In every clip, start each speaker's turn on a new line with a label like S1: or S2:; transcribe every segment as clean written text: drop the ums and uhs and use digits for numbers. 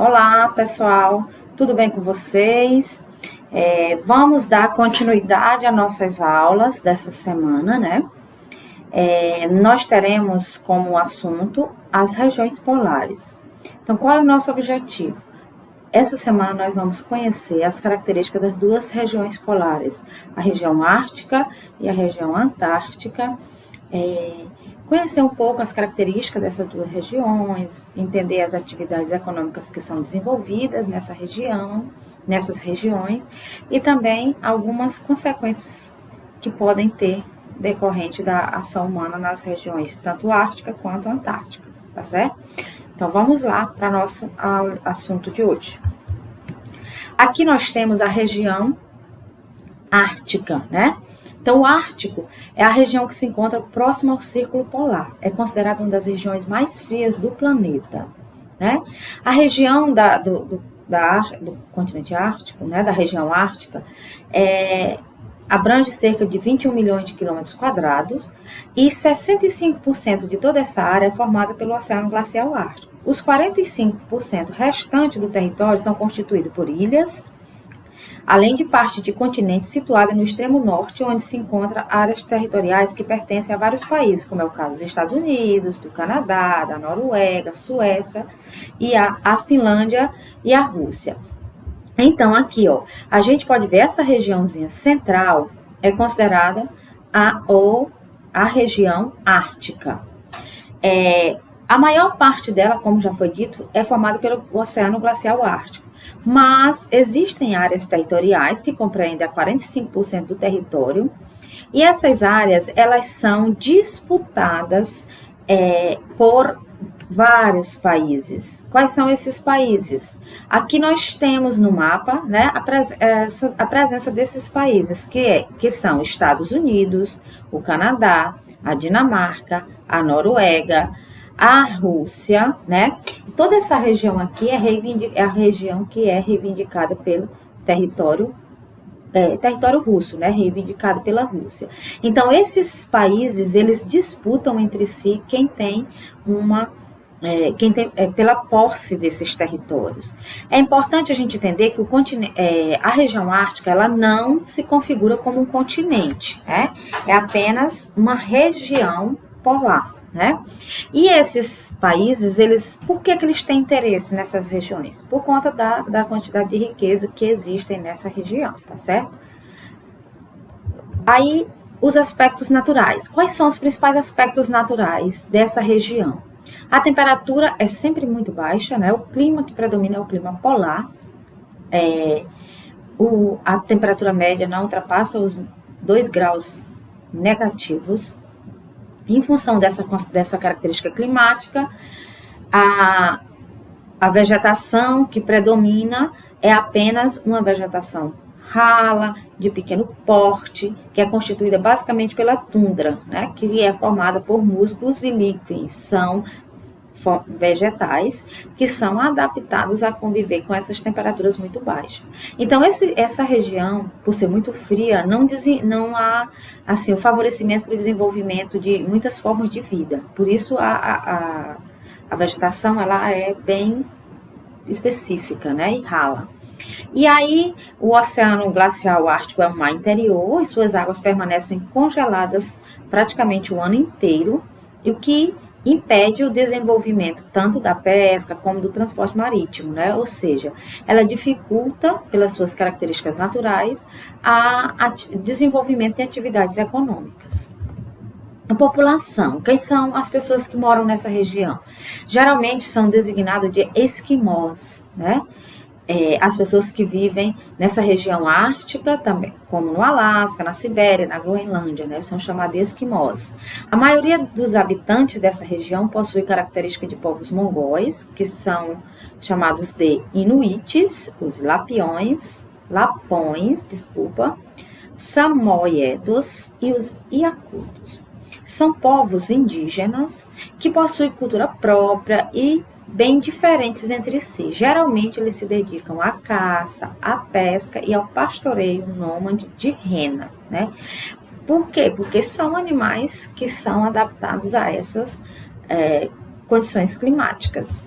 S1: Olá, pessoal, tudo bem com vocês? Vamos dar continuidade às nossas aulas dessa semana, né? Nós teremos como assunto as regiões polares. Então, qual é o nosso objetivo? Essa semana nós vamos conhecer as características das duas regiões polares, a região ártica e a região antártica, conhecer um pouco as características dessas duas regiões, entender as atividades econômicas que são desenvolvidas nessas regiões e também algumas consequências que podem ter decorrente da ação humana nas regiões tanto ártica quanto antártica, tá certo? Então vamos lá para nosso assunto de hoje. Aqui nós temos a região ártica, né? Então, o Ártico é a região que se encontra próxima ao Círculo Polar. É considerada uma das regiões mais frias do planeta, né? A região do continente ártico, né, da região ártica, abrange cerca de 21 milhões de quilômetros quadrados e 65% de toda essa área é formada pelo Oceano Glacial Ártico. Os 45% restantes do território são constituídos por ilhas, além de parte de continente situada no extremo norte, onde se encontram áreas territoriais que pertencem a vários países, como é o caso dos Estados Unidos, do Canadá, da Noruega, Suécia, e a Finlândia e a Rússia. Então, aqui, ó, a gente pode ver essa regiãozinha central é considerada a região ártica. A maior parte dela, como já foi dito, é formada pelo Oceano Glacial Ártico. Mas existem áreas territoriais que compreendem a 45% do território e essas áreas elas são disputadas por vários países. Quais são esses países? Aqui nós temos no mapa, né, a presença desses países, que são Estados Unidos, o Canadá, a Dinamarca, a Noruega, a Rússia, né? Toda essa região aqui é a região que é reivindicada pelo território russo, né? Reivindicado pela Rússia. Então, esses países, eles disputam entre si quem tem pela posse desses territórios. É importante a gente entender que a região ártica, ela não se configura como um continente, né? É apenas uma região polar, né? E esses países, por que eles têm interesse nessas regiões? Por conta da quantidade de riqueza que existem nessa região, tá certo? Aí, os aspectos naturais. Quais são os principais aspectos naturais dessa região? A temperatura é sempre muito baixa, né? O clima que predomina é o clima polar. A temperatura média não ultrapassa os 2 graus negativos. Em função dessa característica climática, a vegetação que predomina é apenas uma vegetação rala, de pequeno porte, que é constituída basicamente pela tundra, né, que é formada por musgos e líquens. São vegetais que são adaptados a conviver com essas temperaturas muito baixas. Então, essa região, por ser muito fria, não há assim, o favorecimento para o desenvolvimento de muitas formas de vida. Por isso, a vegetação ela é bem específica, né, e rala. E aí, o Oceano Glacial Ártico é um mar interior e suas águas permanecem congeladas praticamente o ano inteiro, e o que impede o desenvolvimento tanto da pesca como do transporte marítimo, né? Ou seja, ela dificulta, pelas suas características naturais, o desenvolvimento de atividades econômicas. A população, quem são as pessoas que moram nessa região? Geralmente são designados de esquimós, né? As pessoas que vivem nessa região ártica, também, como no Alasca, na Sibéria, na Groenlândia, né, eles são chamados de esquimós. A maioria dos habitantes dessa região possui característica de povos mongóis, que são chamados de inuites, os lapões, samoiedos e os iacutos. São povos indígenas que possuem cultura própria e bem diferentes entre si. Geralmente, eles se dedicam à caça, à pesca e ao pastoreio nômade de rena, né? Por quê? Porque são animais que são adaptados a essas condições climáticas.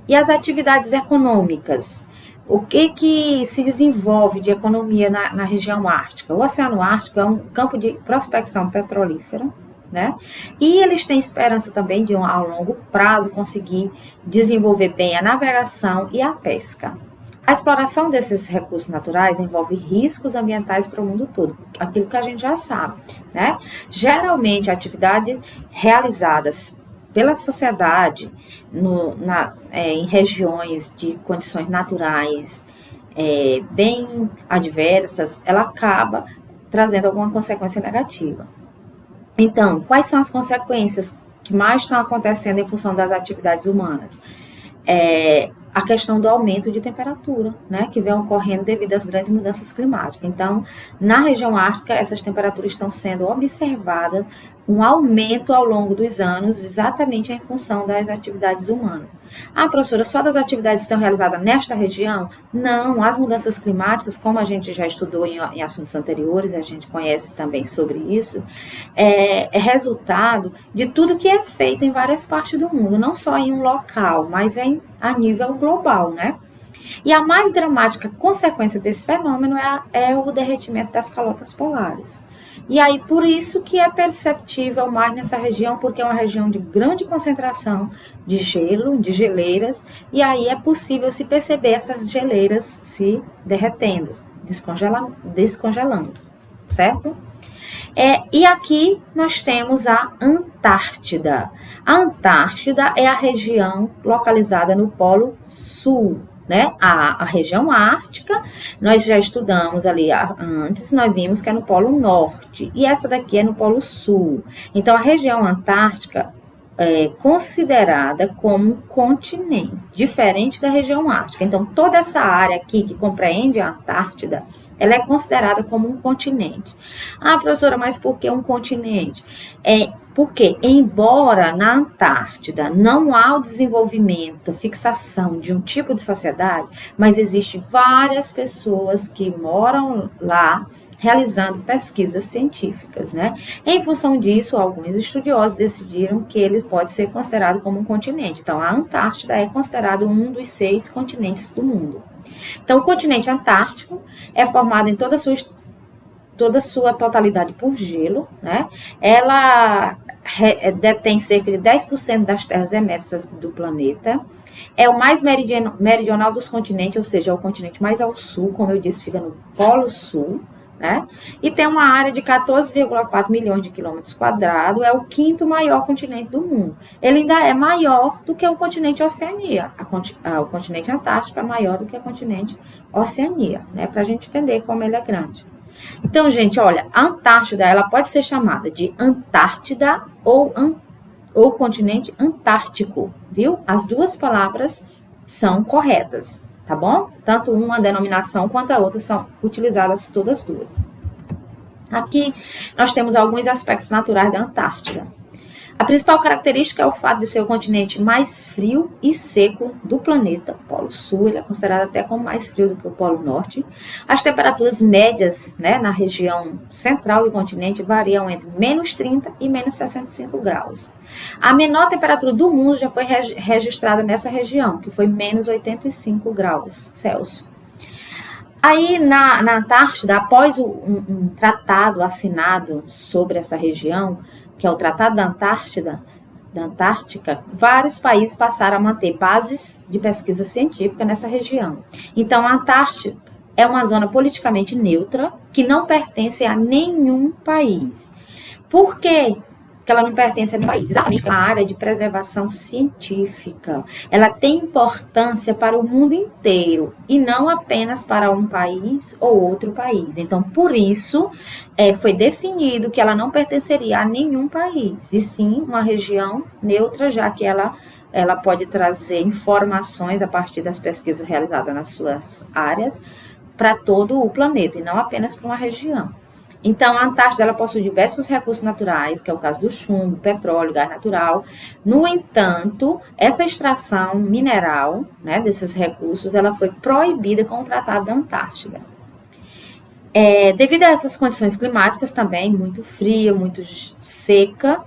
S1: E as atividades econômicas? O que se desenvolve de economia na região ártica? O Oceano Ártico é um campo de prospecção petrolífera, né? E eles têm esperança também de, a longo prazo, conseguir desenvolver bem a navegação e a pesca. A exploração desses recursos naturais envolve riscos ambientais para o mundo todo, aquilo que a gente já sabe, né? Geralmente, atividades realizadas pela sociedade em regiões de condições naturais bem adversas, ela acaba trazendo alguma consequência negativa. Então, quais são as consequências que mais estão acontecendo em função das atividades humanas? A questão do aumento de temperatura, né, que vem ocorrendo devido às grandes mudanças climáticas. Então, na região ártica, essas temperaturas estão sendo observadas, um aumento ao longo dos anos, exatamente em função das atividades humanas. Ah, professora, só das atividades estão realizadas nesta região? Não, as mudanças climáticas, como a gente já estudou em assuntos anteriores, a gente conhece também sobre isso, é resultado de tudo que é feito em várias partes do mundo, não só em um local, mas a nível global, né? E a mais dramática consequência desse fenômeno é o derretimento das calotas polares. E aí, por isso que é perceptível mais nessa região, porque é uma região de grande concentração de gelo, de geleiras, e aí é possível se perceber essas geleiras se derretendo, descongelando, certo? E aqui nós temos a Antártida. A Antártida é a região localizada no Polo Sul, né? A região ártica, nós já estudamos ali antes, nós vimos que é no Polo Norte, e essa daqui é no Polo Sul. Então, a região antártica é considerada como um continente, diferente da região ártica. Então, toda essa área aqui que compreende a Antártida, ela é considerada como um continente. Ah, professora, mas por que um continente? Porque, embora na Antártida não há o desenvolvimento, fixação de um tipo de sociedade, mas existem várias pessoas que moram lá realizando pesquisas científicas, né? Em função disso, alguns estudiosos decidiram que ele pode ser considerado como um continente. Então, a Antártida é considerado um dos 6 continentes do mundo. Então, o continente antártico é formado em toda a sua totalidade por gelo, né? Ela detém cerca de 10% das terras emersas do planeta. É o mais meridional dos continentes, ou seja, é o continente mais ao sul, como eu disse, fica no Polo Sul, né? E tem uma área de 14,4 milhões de quilômetros quadrados, é o 5º maior continente do mundo. Ele ainda é maior do que o continente Oceania. O continente Antártico é maior do que o continente Oceania, né? Para a gente entender como ele é grande. Então, gente, olha, a Antártida, ela pode ser chamada de Antártida ou continente antártico, viu? As duas palavras são corretas, tá bom? Tanto uma denominação quanto a outra são utilizadas todas as duas. Aqui nós temos alguns aspectos naturais da Antártida. A principal característica é o fato de ser o continente mais frio e seco do planeta. O Polo Sul, ele é considerado até como mais frio do que o Polo Norte. As temperaturas médias, né, na região central do continente variam entre menos 30 e menos 65 graus. A menor temperatura do mundo já foi registrada nessa região, que foi menos 85 graus Celsius. Aí, na Antártida, após um tratado assinado sobre essa região, que é o Tratado da Antártica, vários países passaram a manter bases de pesquisa científica nessa região. Então, a Antártida é uma zona politicamente neutra, que não pertence a nenhum país. Por quê que ela não pertence a nenhum país? Exatamente, é uma área de preservação científica. Ela tem importância para o mundo inteiro e não apenas para um país ou outro país. Então, por isso, foi definido que ela não pertenceria a nenhum país, e sim uma região neutra, já que ela pode trazer informações a partir das pesquisas realizadas nas suas áreas para todo o planeta e não apenas para uma região. Então, a Antártida ela possui diversos recursos naturais, que é o caso do chumbo, petróleo, gás natural. No entanto, essa extração mineral, né, desses recursos, ela foi proibida com o Tratado da Antártida. Devido a essas condições climáticas também, muito fria, muito seca,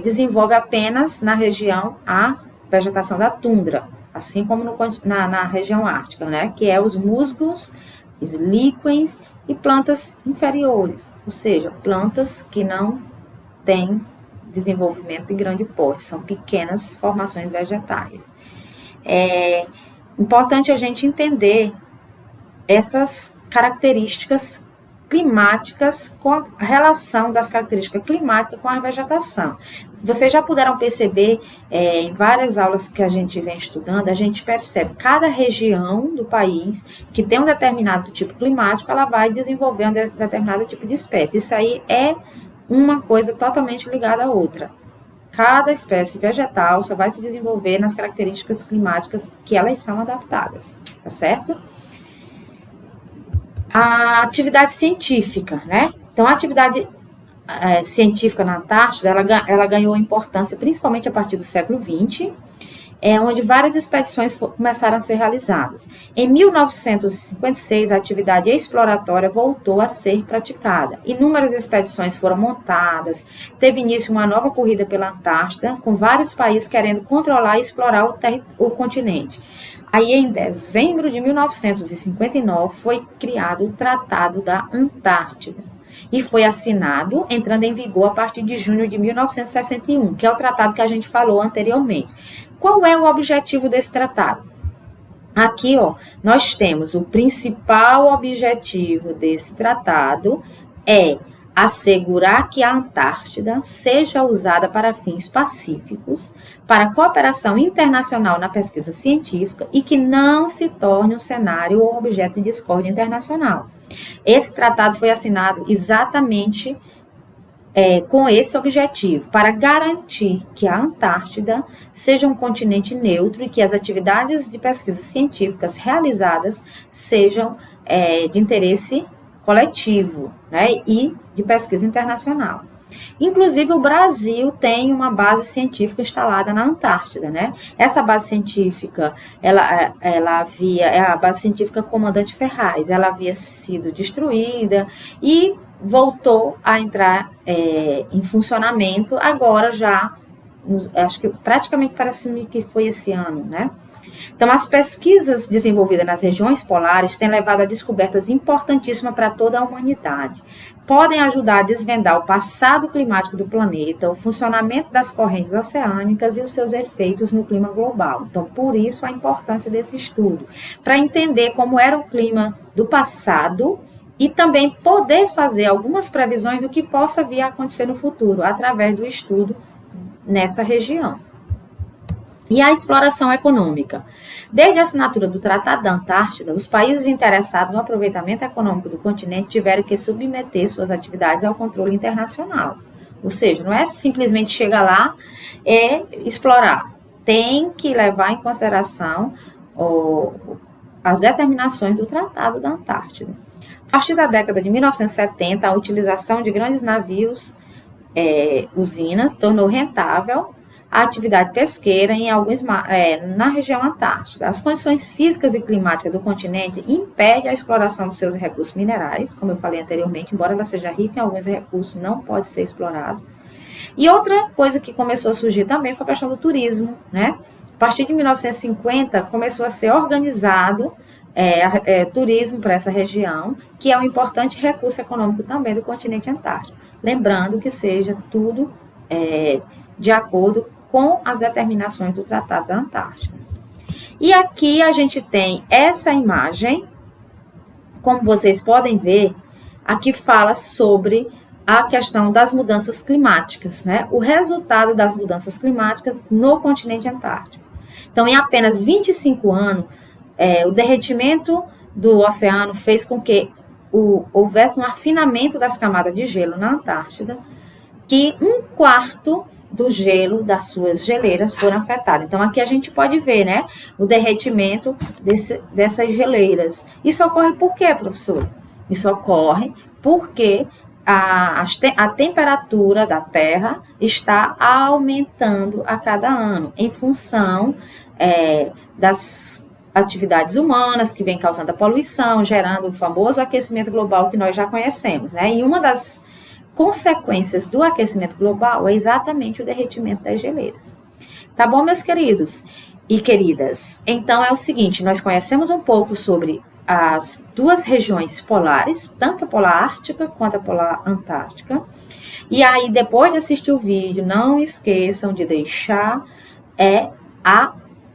S1: desenvolve apenas na região a vegetação da tundra, a assim como na região ártica, né? Que é os musgos, os líquens e plantas inferiores, ou seja, plantas que não têm desenvolvimento de grande porte, são pequenas formações vegetais. É importante a gente entender essas características climáticas, com a relação das características climáticas com a vegetação. Vocês já puderam perceber, em várias aulas que a gente vem estudando, a gente percebe que cada região do país que tem um determinado tipo climático, ela vai desenvolver um determinado tipo de espécie. Isso aí é uma coisa totalmente ligada à outra. Cada espécie vegetal só vai se desenvolver nas características climáticas que elas são adaptadas, tá certo? A atividade científica, né? Então, a atividade científica na Antártida, ela ganhou importância principalmente a partir do século XX, onde várias expedições começaram a ser realizadas. Em 1956, a atividade exploratória voltou a ser praticada. Inúmeras expedições foram montadas, teve início uma nova corrida pela Antártida, com vários países querendo controlar e explorar o continente. Aí, em dezembro de 1959, foi criado o Tratado da Antártida e foi assinado, entrando em vigor a partir de junho de 1961, que é o tratado que a gente falou anteriormente. Qual é o objetivo desse tratado? Aqui, ó, nós temos o principal objetivo desse tratado é assegurar que a Antártida seja usada para fins pacíficos, para cooperação internacional na pesquisa científica e que não se torne um cenário ou objeto de discórdia internacional. Esse tratado foi assinado exatamente com esse objetivo, para garantir que a Antártida seja um continente neutro e que as atividades de pesquisas científicas realizadas sejam de interesse coletivo, né, e de pesquisa internacional. Inclusive, o Brasil tem uma base científica instalada na Antártida, né? Essa base científica, ela é a base científica Comandante Ferraz, ela havia sido destruída e voltou a entrar em funcionamento agora já, acho que praticamente parece que foi esse ano, né? Então, as pesquisas desenvolvidas nas regiões polares têm levado a descobertas importantíssimas para toda a humanidade. Podem ajudar a desvendar o passado climático do planeta, o funcionamento das correntes oceânicas e os seus efeitos no clima global. Então, por isso a importância desse estudo, para entender como era o clima do passado e também poder fazer algumas previsões do que possa vir a acontecer no futuro, através do estudo nessa região. E a exploração econômica. Desde a assinatura do Tratado da Antártida, os países interessados no aproveitamento econômico do continente tiveram que submeter suas atividades ao controle internacional. Ou seja, não é simplesmente chegar lá e explorar. Tem que levar em consideração as determinações do Tratado da Antártida. A partir da década de 1970, a utilização de grandes navios, usinas, tornou rentável a atividade pesqueira na região antártica. As condições físicas e climáticas do continente impedem a exploração dos seus recursos minerais, como eu falei anteriormente, embora ela seja rica em alguns recursos, não pode ser explorado. E outra coisa que começou a surgir também foi a questão do turismo, né? A partir de 1950, começou a ser organizado turismo para essa região, que é um importante recurso econômico também do continente antártico. Lembrando que seja tudo de acordo com as determinações do Tratado da Antártida. E aqui a gente tem essa imagem, como vocês podem ver, aqui fala sobre a questão das mudanças climáticas, né? O resultado das mudanças climáticas no continente antártico. Então, em apenas 25 anos, o derretimento do oceano fez com que houvesse um afinamento das camadas de gelo na Antártida, que 1/4 do gelo das suas geleiras foram afetadas. Então, aqui a gente pode ver, né, o derretimento dessas geleiras. Isso ocorre por quê, professor? Isso ocorre porque a temperatura da Terra está aumentando a cada ano, em função das atividades humanas que vem causando a poluição, gerando o famoso aquecimento global que nós já conhecemos, né? E uma das consequências do aquecimento global é exatamente o derretimento das geleiras. Tá bom, meus queridos? e queridas, então é o seguinte, nós conhecemos um pouco sobre as duas regiões polares, tanto a polar ártica quanto a polar antártica. E aí, depois de assistir o vídeo, não esqueçam de deixar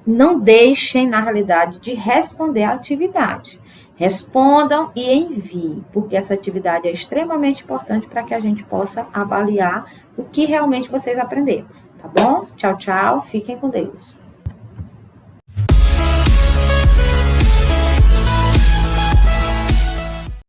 S1: não deixem, na realidade, de responder a atividade. Respondam e enviem, porque essa atividade é extremamente importante para que a gente possa avaliar o que realmente vocês aprenderam, tá bom? Tchau, tchau, fiquem com Deus.